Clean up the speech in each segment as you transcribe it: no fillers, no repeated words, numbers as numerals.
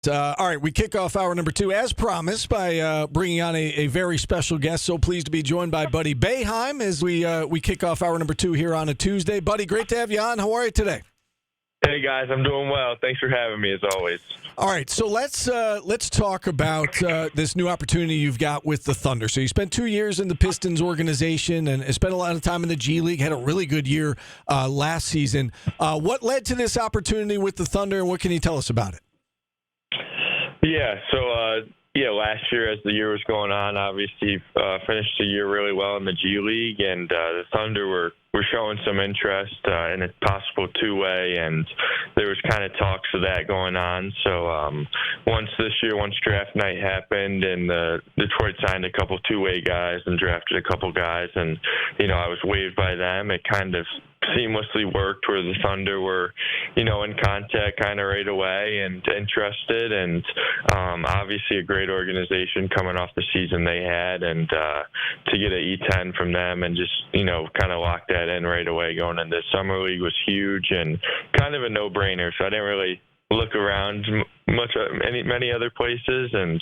All right, we kick off hour number 2, as promised, by bringing on a very special guest. So pleased to be joined by Buddy Boeheim as we kick off hour number 2 here on a Tuesday. Buddy, great to have you on. How are you today? Hey, guys, I'm doing well. Thanks for having me, as always. All right, so let's talk about this new opportunity you've got with the Thunder. So you spent 2 years in the Pistons organization and spent a lot of time in the G League, had a really good year last season. What led to this opportunity with the Thunder, and what can you tell us about it? Last year as the year was going on, obviously finished the year really well in the G League, and the Thunder were showing some interest in a possible two-way, and there was kind of talks of that going on. So once draft night happened, and Detroit signed a couple two-way guys and drafted a couple guys, and I was waived by them. It kind of seamlessly worked where the Thunder were, in contact kind of right away and interested, and obviously a great organization coming off the season they had, and to get an E10 from them and just, kind of lock that in right away going into Summer League was huge and kind of a no-brainer. So I didn't really look around many other places, and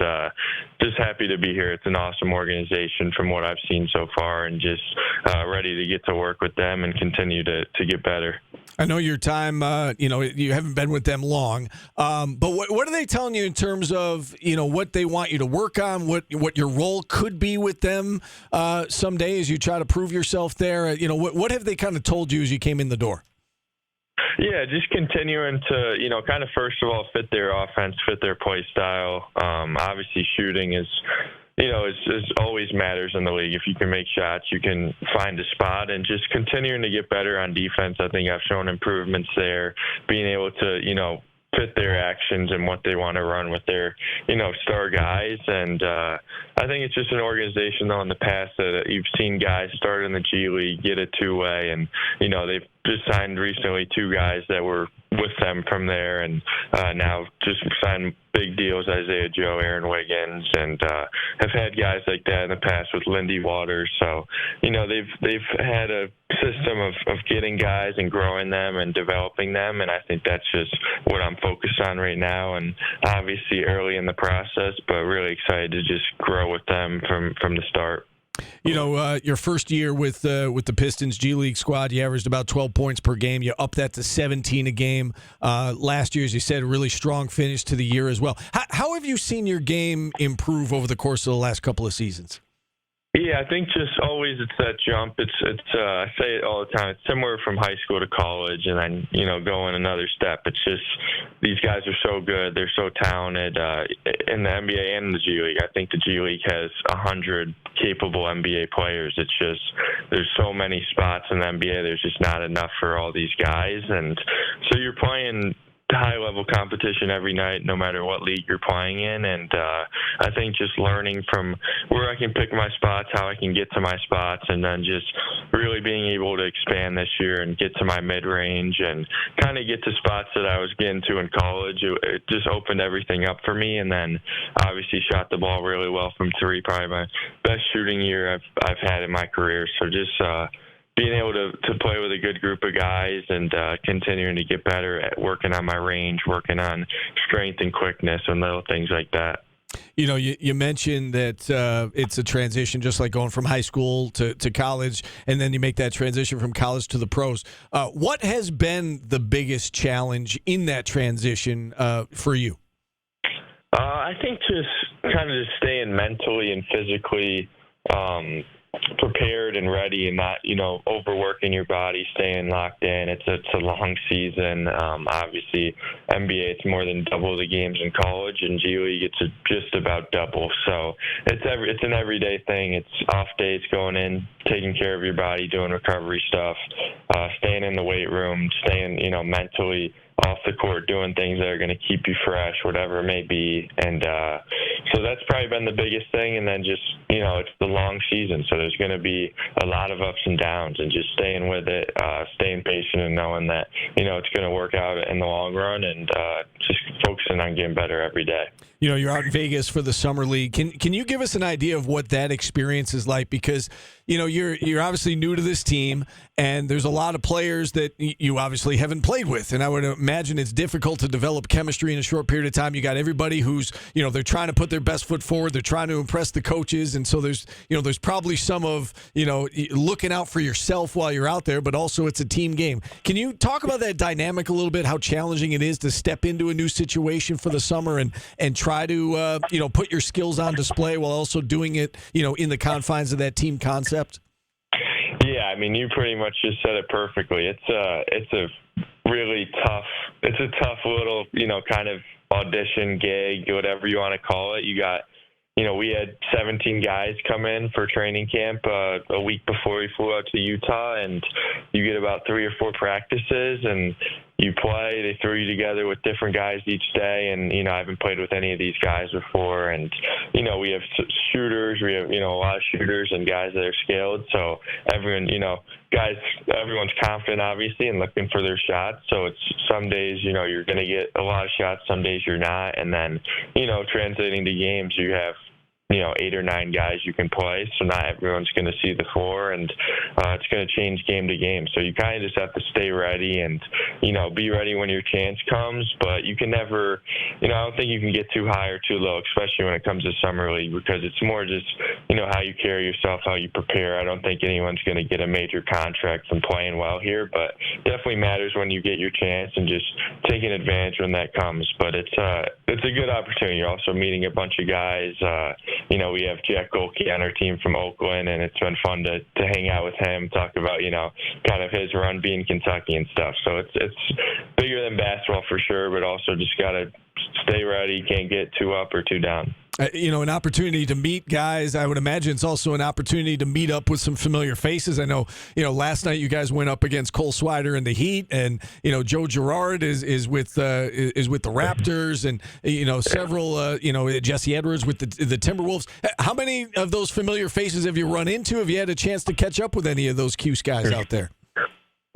just happy to be here. It's an awesome organization from what I've seen so far, and just ready to get to work with them and continue to get better. I know your time, you haven't been with them long, but what are they telling you in terms of, what they want you to work on, what your role could be with them someday as you try to prove yourself there? What have they kind of told you as you came in the door? Yeah, just continuing to, kind of first of all fit their offense, fit their play style. Obviously shooting is always matters in the league. If you can make shots, you can find a spot, and just continuing to get better on defense. I think I've shown improvements there, being able to, fit their actions and what they want to run with their, star guys. And I think it's just an organization, though, in the past that you've seen guys start in the G League, get a two-way, and, they've just signed recently 2 guys that were with them from there, and now just signed big deals, Isaiah Joe, Aaron Wiggins, and have had guys like that in the past with Lindy Waters. So, they've had a system of getting guys and growing them and developing them, and I think that's just what I'm focused on right now, and obviously early in the process, but really excited to just grow with them from the start. Your first year with the Pistons G League squad, you averaged about 12 points per game. You upped that to 17 a game. Last year, as you said, a really strong finish to the year as well. How have you seen your game improve over the course of the last couple of seasons? Yeah, I think just always it's that jump. It's I say it all the time. It's similar from high school to college, and then going another step. It's just these guys are so good. They're so talented in the NBA and the G League. I think the G League has 100 capable NBA players. It's just there's so many spots in the NBA. There's just not enough for all these guys, and so you're playing high-level competition every night, no matter what league you're playing in, and I think just learning from where I can pick my spots, how I can get to my spots, and then just really being able to expand this year and get to my mid-range and kind of get to spots that I was getting to in college. It just opened everything up for me, and then obviously shot the ball really well from 3, probably my best shooting year I've had in my career. So just being able to play with a good group of guys and continuing to get better at working on my range, working on strength and quickness and little things like that. You mentioned that it's a transition, just like going from high school to college, and then you make that transition from college to the pros. What has been the biggest challenge in that transition for you? I think just kind of just staying mentally and physically prepared and ready, and not overworking your body, staying locked in. It's a long season. Obviously NBA, it's more than double the games in college, and G League it's just about double. So it's an everyday thing. It's off days, going in, taking care of your body, doing recovery stuff, staying in the weight room, staying mentally off the court, doing things that are going to keep you fresh, whatever it may be. And so that's probably been the biggest thing. And then just, it's the long season, so there's going to be a lot of ups and downs, and just staying with it, staying patient and knowing that, it's going to work out in the long run, and just focusing on getting better every day. You're out in Vegas for the Summer League. Can you give us an idea of what that experience is like? Because, you're obviously new to this team, and there's a lot of players that you obviously haven't played with, and I would imagine it's difficult to develop chemistry in a short period of time. You got everybody who's, they're trying to put their best foot forward, they're trying to impress the coaches, and so there's probably some of, looking out for yourself while you're out there, but also it's a team game. Can you talk about that dynamic a little bit, how challenging it is to step into a new situation for the summer and try to, put your skills on display while also doing it, in the confines of that team concept? Yeah, I mean, you pretty much just said it perfectly. It's a really tough little, kind of audition gig, whatever you want to call it. You got, we had 17 guys come in for training camp a week before we flew out to Utah, and you get about 3 or 4 practices, and you play. They throw you together with different guys each day, and, I haven't played with any of these guys before, and, we have shooters. We have, a lot of shooters and guys that are skilled, so everyone, everyone's confident, obviously, and looking for their shots, so it's some days, you're going to get a lot of shots, some days you're not, and then, translating to games, you have 8 or 9 guys you can play, so not everyone's going to see the floor, and it's going to change game to game. So you kind of just have to stay ready and, be ready when your chance comes, but you can never, I don't think you can get too high or too low, especially when it comes to Summer League, because it's more just, how you carry yourself, how you prepare. I don't think anyone's going to get a major contract from playing well here, but definitely matters when you get your chance and just taking advantage when that comes. But it's a good opportunity. You're also meeting a bunch of guys. We have Jack Golke on our team from Oakland, and it's been fun to hang out with him, talk about, kind of his run being Kentucky and stuff. So it's bigger than basketball for sure, but also just got to stay ready. Can't get too up or too down. An opportunity to meet guys. I would imagine it's also an opportunity to meet up with some familiar faces. I know, last night you guys went up against Cole Swider in the Heat, and Joe Girard is with the Raptors, and several Jesse Edwards with the Timberwolves. How many of those familiar faces have you run into? Have you had a chance to catch up with any of those Cuse guys out there?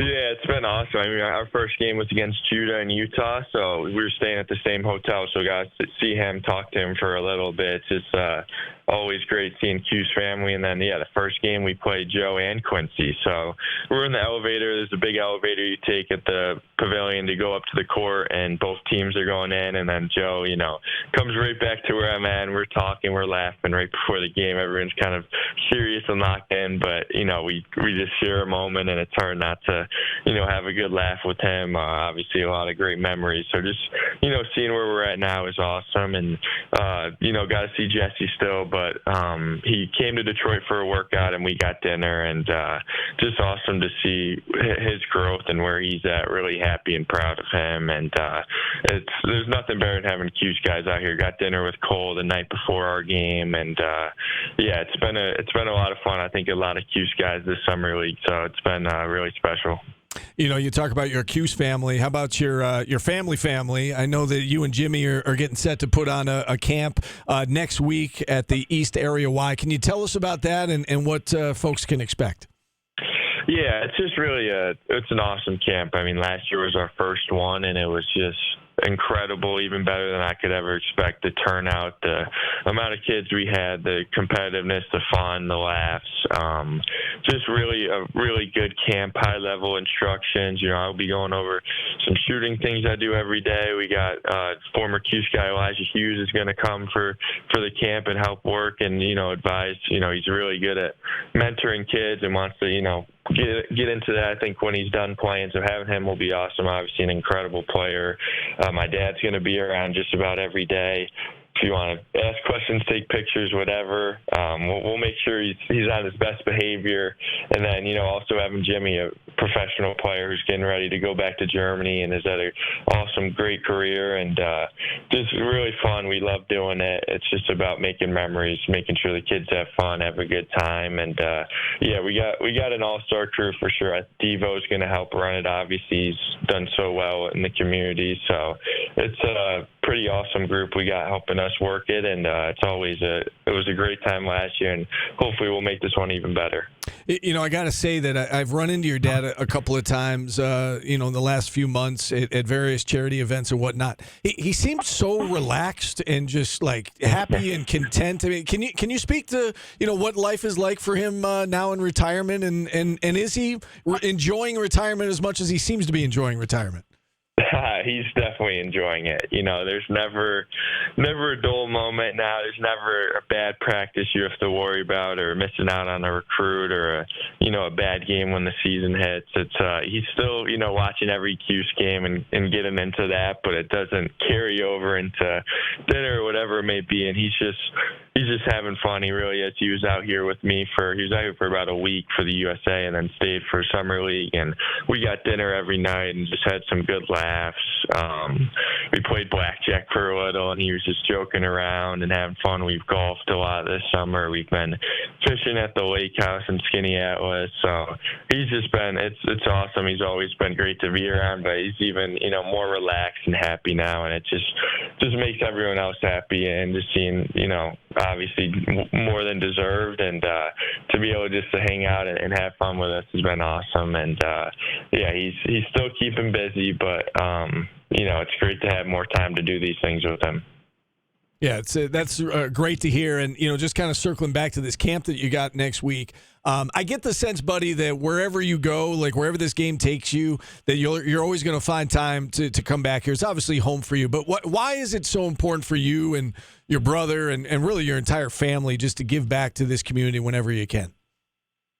Yeah, it's been awesome. I mean, our first game was against Judah in Utah, so we were staying at the same hotel, so got to see him, talk to him for a little bit. It's always great seeing Q's family. And then, the first game we played Joe and Quincy. So we're in the elevator. There's a big elevator you take at the pavilion to go up to the court, and both teams are going in. And then Joe, comes right back to where I'm at, and we're talking, we're laughing right before the game. Everyone's kind of serious and locked in, but, we just share a moment, and it's hard not to, have a good laugh with him. Obviously, a lot of great memories. So just, seeing where we're at now is awesome. And, got to see Jesse still, but he came to Detroit for a workout, and we got dinner, and just awesome to see his growth and where he's at. Really happy and proud of him. And there's nothing better than having Cuse guys out here. Got dinner with Cole the night before our game, and it's been a lot of fun. I think a lot of Cuse guys this summer league, so it's been really special. You talk about your Cuse family. How about your family? I know that you and Jimmy are getting set to put on a camp next week at the East Area Y. Can you tell us about that and what folks can expect? Yeah, it's just really it's an awesome camp. I mean, last year was our first one, and it was just incredible, even better than I could ever expect. The turnout, the amount of kids we had, the competitiveness, the fun, the laughs, just really a really good camp, high level instructions. I'll be going over some shooting things I do every day. We got former Cuse guy Elijah Hughes is going to come for the camp and help work and advise. He's really good at mentoring kids and wants to get into that. I think when he's done playing, so having him will be awesome. Obviously an incredible player. My dad's going to be around just about every day. If you want to ask questions, take pictures, whatever, we'll make sure he's on his best behavior. And then, also having Jimmy, a professional player who's getting ready to go back to Germany and has had an awesome, great career, and just really fun. We love doing it. It's just about making memories, making sure the kids have fun, have a good time. And, we got an all-star crew for sure. Devo's going to help run it. Obviously, he's done so well in the community. So it's a pretty awesome group we got helping us work it, and it was a great time last year, and hopefully we'll make this one even better. You know, I got to say that I've run into your dad a couple of times, in the last few months at various charity events and whatnot. He seems so relaxed and just like happy and content. I mean, can you speak to what life is like for him now in retirement, and is he enjoying retirement as much as he seems to be enjoying retirement? He's definitely enjoying it. There's never a dull moment now. There's never a bad practice you have to worry about, or missing out on a recruit, or a bad game when the season hits. He's still watching every Cuse game and getting into that, but it doesn't carry over into dinner or whatever it may be. And he's just having fun. He really is. He was out here with me he was out here for about a week for the USA, and then stayed for summer league. And we got dinner every night and just had some good laughs. We played blackjack for a little, and he was just joking around and having fun. We've golfed a lot this summer. We've been fishing at the lake house in Skinny Atlas. So he's just been, it's awesome. He's always been great to be around, but he's even, more relaxed and happy now. And it just makes everyone else happy, and just seeing, obviously more than deserved, and to be able just to hang out and have fun with us has been awesome. And he's still keeping busy, but it's great to have more time to do these things with him. Yeah, that's great to hear. And, just kind of circling back to this camp that you got next week, I get the sense, buddy, that wherever you go, like wherever this game takes you, that you're always going to find time to come back here. It's obviously home for you, but why is it so important for you and your brother and really your entire family just to give back to this community whenever you can?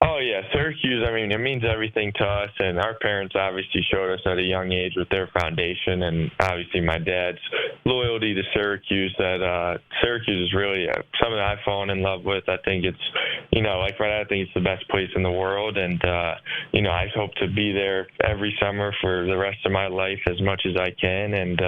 Oh, yeah. Syracuse, I mean, it means everything to us, and our parents obviously showed us at a young age with their foundation, and obviously my dad's loyalty to Syracuse, that Syracuse is really something I've fallen in love with. I think it's, I think it's the best place in the world, and, I hope to be there every summer for the rest of my life as much as I can, and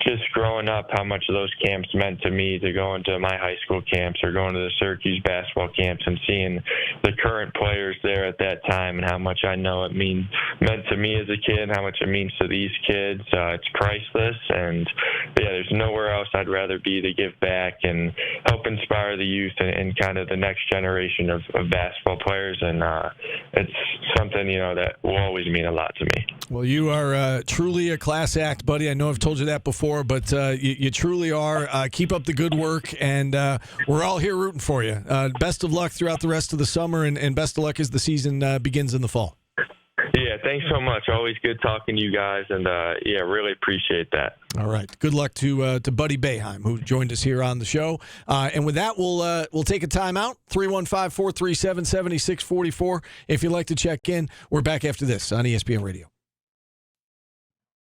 just growing up, how much of those camps meant to me, to go into my high school camps or going to the Syracuse basketball camps and seeing the current players there at that time, and how much I know it meant to me as a kid, how much it means to these kids. It's priceless, and there's nowhere else I'd rather be to give back and help inspire the youth and kind of the next generation of basketball players. And it's something, that will always mean a lot to me. Well, you are truly a class act, buddy. I know I've told you that before, but you truly are. Keep up the good work, and we're all here rooting for you. Best of luck throughout the rest of the summer, and best of luck as the season begins in the fall. Yeah, thanks so much. Always good talking to you guys, and really appreciate that. All right. Good luck to Buddy Boeheim, who joined us here on the show. And with that, we'll take a timeout. 315-437-7644. If you'd like to check in, we're back after this on ESPN Radio.